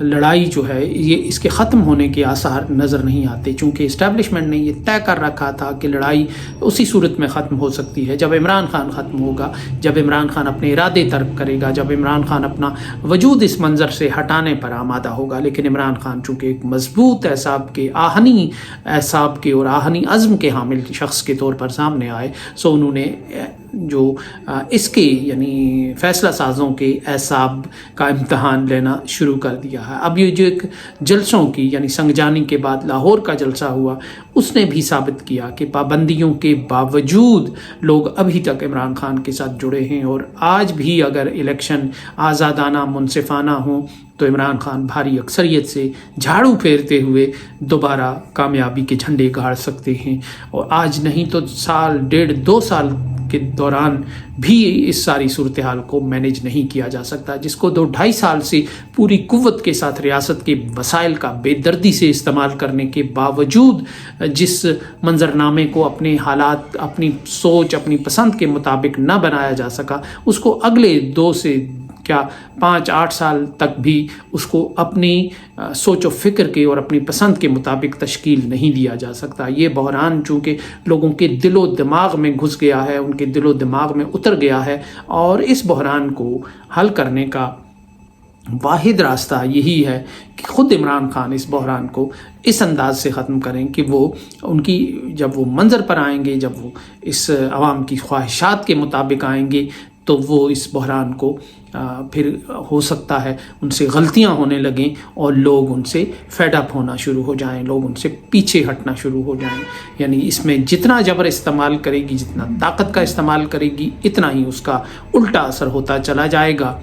لڑائی جو ہے یہ اس کے ختم ہونے کے آثار نظر نہیں آتے، چونکہ اسٹیبلشمنٹ نے یہ طے کر رکھا تھا کہ لڑائی اسی صورت میں ختم ہو سکتی ہے جب عمران خان ختم ہوگا، جب عمران خان اپنے ارادے ترک کرے گا، جب عمران خان اپنا وجود اس منظر سے ہٹانے پر آمادہ ہوگا۔ لیکن عمران خان چونکہ ایک مضبوط آہنی اعصاب کے اور آہنی عزم کے حامل شخص کے طور پر سامنے آئے، سو انہوں نے جو اس کے یعنی فیصلہ سازوں کے اعصاب کا امتحان لینا شروع کر دیا ہے۔ اب یہ جو ایک جلسوں کی یعنی سنگجانی کے بعد لاہور کا جلسہ ہوا، اس نے بھی ثابت کیا کہ پابندیوں کے باوجود لوگ ابھی تک عمران خان کے ساتھ جڑے ہیں، اور آج بھی اگر الیکشن آزادانہ منصفانہ ہوں تو عمران خان بھاری اکثریت سے جھاڑو پھیرتے ہوئے دوبارہ کامیابی کے جھنڈے گاڑ سکتے ہیں، اور آج نہیں تو سال ڈیڑھ دو سال کے دوران بھی اس ساری صورتحال کو مینیج نہیں کیا جا سکتا، جس کو 2-2.5 سال سے پوری قوت کے ساتھ ریاست کے وسائل کا بے دردی سے استعمال کرنے کے باوجود جس منظرنامے کو اپنے حالات، اپنی سوچ، اپنی پسند کے مطابق نہ بنایا جا سکا، اس کو اگلے 2 سے 5-8 سال تک بھی اس کو اپنی سوچ و فکر کے اور اپنی پسند کے مطابق تشکیل نہیں دیا جا سکتا۔ یہ بحران چونکہ لوگوں کے دل و دماغ میں گھس گیا ہے، ان کے دل و دماغ میں اتر گیا ہے، اور اس بحران کو حل کرنے کا واحد راستہ یہی ہے کہ خود عمران خان اس بحران کو اس انداز سے ختم کریں کہ وہ ان کی جب وہ منظر پر آئیں گے، جب وہ اس عوام کی خواہشات کے مطابق آئیں گے، تو وہ اس بحران کو پھر ہو سکتا ہے ان سے غلطیاں ہونے لگیں اور لوگ ان سے فیڈ اپ ہونا شروع ہو جائیں، لوگ ان سے پیچھے ہٹنا شروع ہو جائیں۔ یعنی اس میں جتنا جبر استعمال کرے گی، جتنا طاقت کا استعمال کرے گی، اتنا ہی اس کا الٹا اثر ہوتا چلا جائے گا،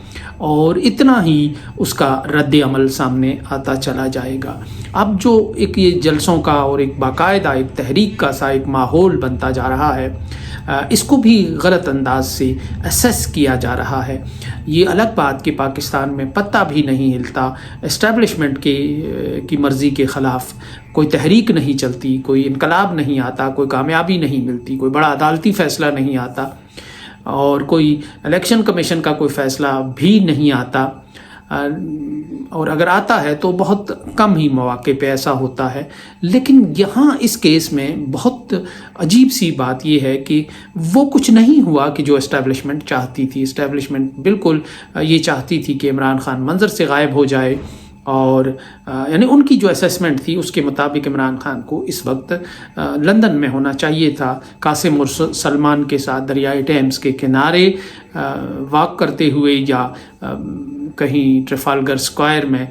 اور اتنا ہی اس کا رد عمل سامنے آتا چلا جائے گا۔ اب جو ایک یہ جلسوں کا اور ایک باقاعدہ ایک تحریک کا سا ایک ماحول بنتا جا رہا ہے، اس کو بھی غلط انداز سے اسیس کیا جا رہا ہے۔ یہ الگ بات کہ پاکستان میں پتہ بھی نہیں ہلتا، اسٹیبلشمنٹ کی مرضی کے خلاف کوئی تحریک نہیں چلتی، کوئی انقلاب نہیں آتا، کوئی کامیابی نہیں ملتی، کوئی بڑا عدالتی فیصلہ نہیں آتا، اور کوئی الیکشن کمیشن کا کوئی فیصلہ بھی نہیں آتا، اور اگر آتا ہے تو بہت کم ہی مواقع پہ ایسا ہوتا ہے۔ لیکن یہاں اس کیس میں بہت عجیب سی بات یہ ہے کہ وہ کچھ نہیں ہوا کہ جو اسٹیبلشمنٹ چاہتی تھی۔ اسٹیبلشمنٹ بالکل یہ چاہتی تھی کہ عمران خان منظر سے غائب ہو جائے، اور یعنی ان کی جو اسیسمنٹ تھی اس کے مطابق عمران خان کو اس وقت لندن میں ہونا چاہیے تھا، قاسم اور سلمان کے ساتھ دریائے ٹیمز کے کنارے واک کرتے ہوئے، یا کہیں ٹریفالگر اسکوائر میں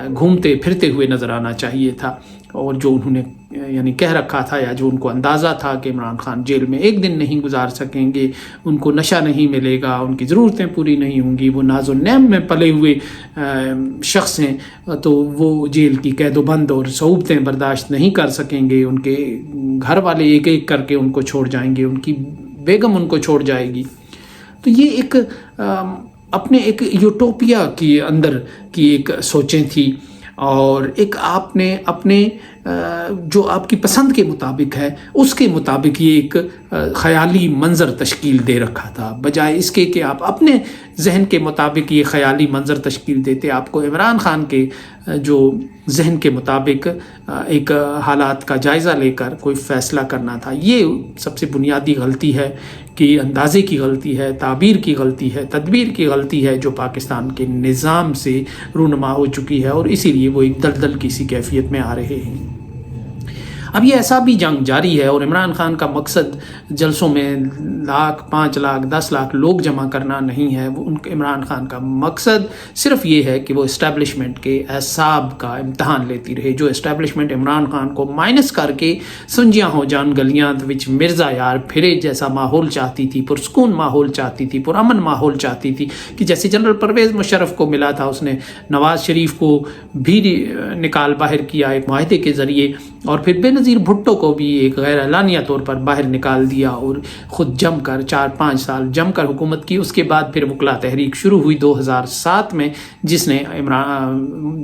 گھومتے پھرتے ہوئے نظر آنا چاہیے تھا۔ اور جو انہوں نے یعنی کہہ رکھا تھا، یا جو ان کو اندازہ تھا کہ عمران خان جیل میں ایک دن نہیں گزار سکیں گے، ان کو نشہ نہیں ملے گا، ان کی ضرورتیں پوری نہیں ہوں گی، وہ ناز و نعم میں پلے ہوئے شخص ہیں، تو وہ جیل کی قید و بند اور صعوبتیں برداشت نہیں کر سکیں گے، ان کے گھر والے ایک ایک کر کے ان کو چھوڑ جائیں گے، ان کی بیگم ان کو چھوڑ جائے گی۔ تو یہ ایک اپنے ایک یوٹوپیا کے اندر کی ایک سوچیں تھی، اور ایک آپ نے اپنے جو آپ کی پسند کے مطابق ہے اس کے مطابق یہ ایک خیالی منظر تشکیل دے رکھا تھا، بجائے اس کے کہ آپ اپنے ذہن کے مطابق یہ خیالی منظر تشکیل دیتے۔ آپ کو عمران خان کے جو ذہن کے مطابق ایک حالات کا جائزہ لے کر کوئی فیصلہ کرنا تھا۔ یہ سب سے بنیادی غلطی ہے کہ اندازے کی غلطی ہے، تعبیر کی غلطی ہے، تدبیر کی غلطی ہے، جو پاکستان کے نظام سے رونما ہو چکی ہے، اور اسی لیے وہ ایک دلدل کی سی کیفیت میں آ رہے ہیں۔ اب یہ ایسا بھی جنگ جاری ہے، اور عمران خان کا مقصد جلسوں میں 1,00,000 5,00,000 10,00,000 لوگ جمع کرنا نہیں ہے۔ عمران خان کا مقصد صرف یہ ہے کہ وہ اسٹیبلشمنٹ کے اعصاب کا امتحان لیتی رہے، جو اسٹیبلشمنٹ عمران خان کو مائنس کر کے سنجیاں ہو جان گلیاں وچ مرزا یار پھرے جیسا ماحول چاہتی تھی، پرسکون ماحول چاہتی تھی، پرامن ماحول چاہتی تھی، کہ جیسے جنرل پرویز مشرف کو ملا تھا، اس نے نواز شریف کو بھی نکال باہر کیا ایک معاہدے کے ذریعے، اور پھر بے نظیر بھٹو کو بھی ایک غیر اعلانیہ طور پر باہر نکال دیا، اور خود جم کر 4-5 سال جم کر حکومت کی۔ اس کے بعد پھر وکلا تحریک شروع ہوئی 2007 میں، جس نے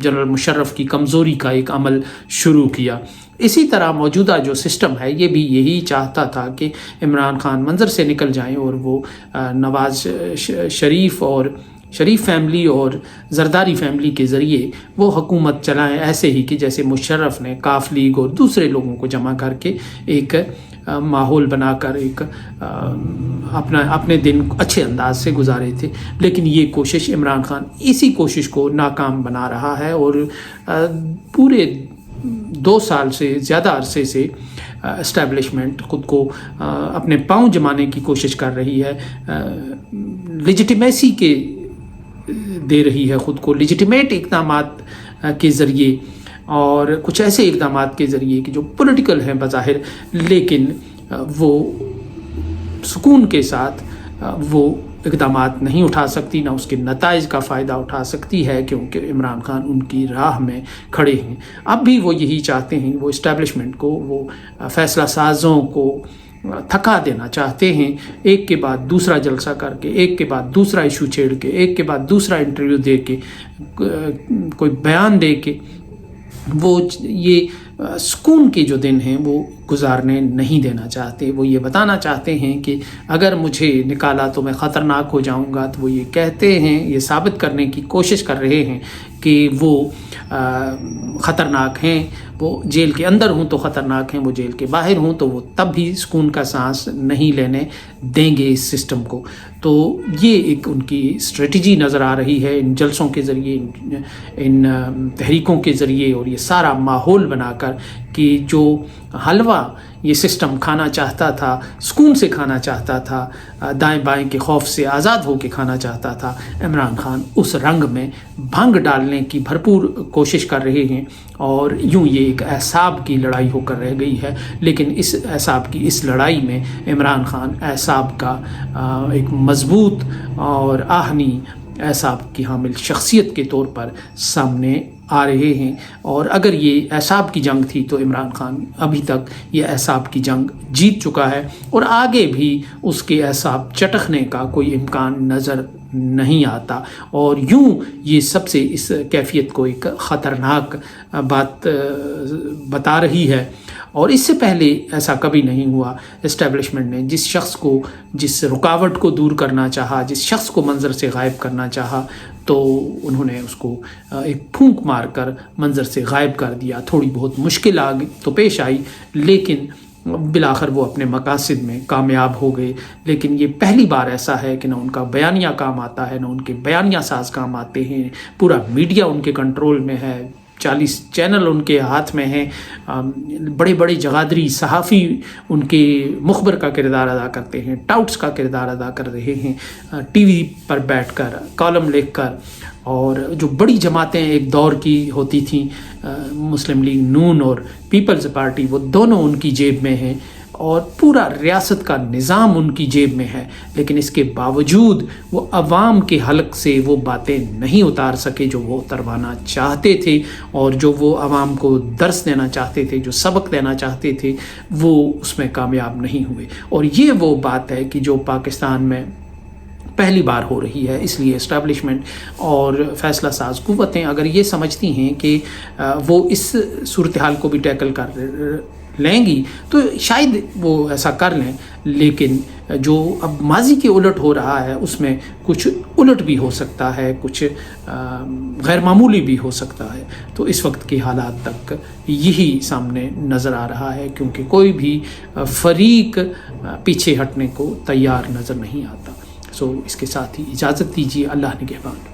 جنرل مشرف کی کمزوری کا ایک عمل شروع کیا۔ اسی طرح موجودہ جو سسٹم ہے یہ بھی یہی چاہتا تھا کہ عمران خان منظر سے نکل جائیں، اور وہ نواز شریف اور شریف فیملی اور زرداری فیملی کے ذریعے وہ حکومت چلائیں، ایسے ہی کہ جیسے مشرف نے کاف لیگ اور دوسرے لوگوں کو جمع کر کے ایک ماحول بنا کر ایک اپنے دن اچھے انداز سے گزارے تھے. لیکن یہ کوشش عمران خان اسی کوشش کو ناکام بنا رہا ہے اور پورے 2 سال سے زیادہ عرصے سے اسٹیبلشمنٹ خود کو اپنے پاؤں جمانے کی کوشش کر رہی ہے، لیجیٹیمیسی کے دے رہی ہے خود کو لیجیٹیمیٹ اقدامات کے ذریعے اور کچھ ایسے اقدامات کے ذریعے کہ جو پولیٹیکل ہیں بظاہر، لیکن وہ سکون کے ساتھ وہ اقدامات نہیں اٹھا سکتی، نہ اس کے نتائج کا فائدہ اٹھا سکتی ہے، کیونکہ عمران خان ان کی راہ میں کھڑے ہیں. اب بھی وہ یہی چاہتے ہیں، وہ اسٹیبلشمنٹ کو، وہ فیصلہ سازوں کو تھکا دینا چاہتے ہیں، ایک کے بعد دوسرا جلسہ کر کے، ایک کے بعد دوسرا ایشو چھیڑ کے، ایک کے بعد دوسرا انٹرویو دے کے، کوئی بیان دے کے وہ یہ سکون کے جو دن ہیں وہ گزارنے نہیں دینا چاہتے. وہ یہ بتانا چاہتے ہیں کہ اگر مجھے نکالا تو میں خطرناک ہو جاؤں گا. تو وہ یہ کہتے ہیں، یہ ثابت کرنے کی کوشش کر رہے ہیں کہ وہ خطرناک ہیں. وہ جیل کے اندر ہوں تو خطرناک ہیں، وہ جیل کے باہر ہوں تو وہ تب بھی سکون کا سانس نہیں لینے دیں گے اس سسٹم کو. تو یہ ایک ان کی اسٹریٹجی نظر آ رہی ہے ان جلسوں کے ذریعے، ان تحریکوں کے ذریعے، اور یہ سارا ماحول بنا کر کہ جو حلوہ یہ سسٹم کھانا چاہتا تھا، سکون سے کھانا چاہتا تھا، دائیں بائیں کے خوف سے آزاد ہو کے کھانا چاہتا تھا، عمران خان اس رنگ میں بھنگ ڈالنے کی بھرپور کوشش کر رہے ہیں. اور یوں یہ ایک اعصاب کی لڑائی ہو کر رہ گئی ہے. لیکن اس اعصاب کی اس لڑائی میں عمران خان اعصاب کا ایک مضبوط اور آہنی اعصاب کی حامل شخصیت کے طور پر سامنے آ رہے ہیں. اور اگر یہ اعصاب کی جنگ تھی تو عمران خان ابھی تک یہ اعصاب کی جنگ جیت چکا ہے، اور آگے بھی اس کے اعصاب چٹکنے کا کوئی امکان نظر نہیں آتا. اور یوں یہ سب سے اس کیفیت کو ایک خطرناک بات بتا رہی ہے. اور اس سے پہلے ایسا کبھی نہیں ہوا. اسٹیبلشمنٹ نے جس شخص کو، جس رکاوٹ کو دور کرنا چاہا، جس شخص کو منظر سے غائب کرنا چاہا، تو انہوں نے اس کو ایک پھونک مار کر منظر سے غائب کر دیا. تھوڑی بہت مشکل تو پیش آئی، لیکن بالآخر وہ اپنے مقاصد میں کامیاب ہو گئے. لیکن یہ پہلی بار ایسا ہے کہ نہ ان کا بیانیہ کام آتا ہے، نہ ان کے بیانیہ ساز کام آتے ہیں. پورا میڈیا ان کے کنٹرول میں ہے، 40 چینل ان کے ہاتھ میں ہیں، بڑے بڑے جغادری صحافی ان کے مخبر کا کردار ادا کرتے ہیں، ٹاؤٹس کا کردار ادا کر رہے ہیں، ٹی وی پر بیٹھ کر کالم لکھ کر. اور جو بڑی جماعتیں ایک دور کی ہوتی تھیں، مسلم لیگ نون اور پیپلز پارٹی، وہ دونوں ان کی جیب میں ہیں اور پورا ریاست کا نظام ان کی جیب میں ہے. لیکن اس کے باوجود وہ عوام کے حلق سے وہ باتیں نہیں اتار سکے جو وہ اتروانا چاہتے تھے، اور جو وہ عوام کو درس دینا چاہتے تھے، جو سبق دینا چاہتے تھے، وہ اس میں کامیاب نہیں ہوئے. اور یہ وہ بات ہے کہ جو پاکستان میں پہلی بار ہو رہی ہے. اس لیے اسٹیبلشمنٹ اور فیصلہ ساز قوتیں اگر یہ سمجھتی ہیں کہ وہ اس صورتحال کو بھی ٹیکل کر لیں گی تو شاید وہ ایسا کر لیں. لیکن جو اب ماضی کے الٹ ہو رہا ہے اس میں کچھ الٹ بھی ہو سکتا ہے، کچھ غیر معمولی بھی ہو سکتا ہے. تو اس وقت کے حالات تک یہی سامنے نظر آ رہا ہے، کیونکہ کوئی بھی فریق پیچھے ہٹنے کو تیار نظر نہیں آتا. سو اس کے ساتھ ہی اجازت دیجیے. اللہ نگہبان.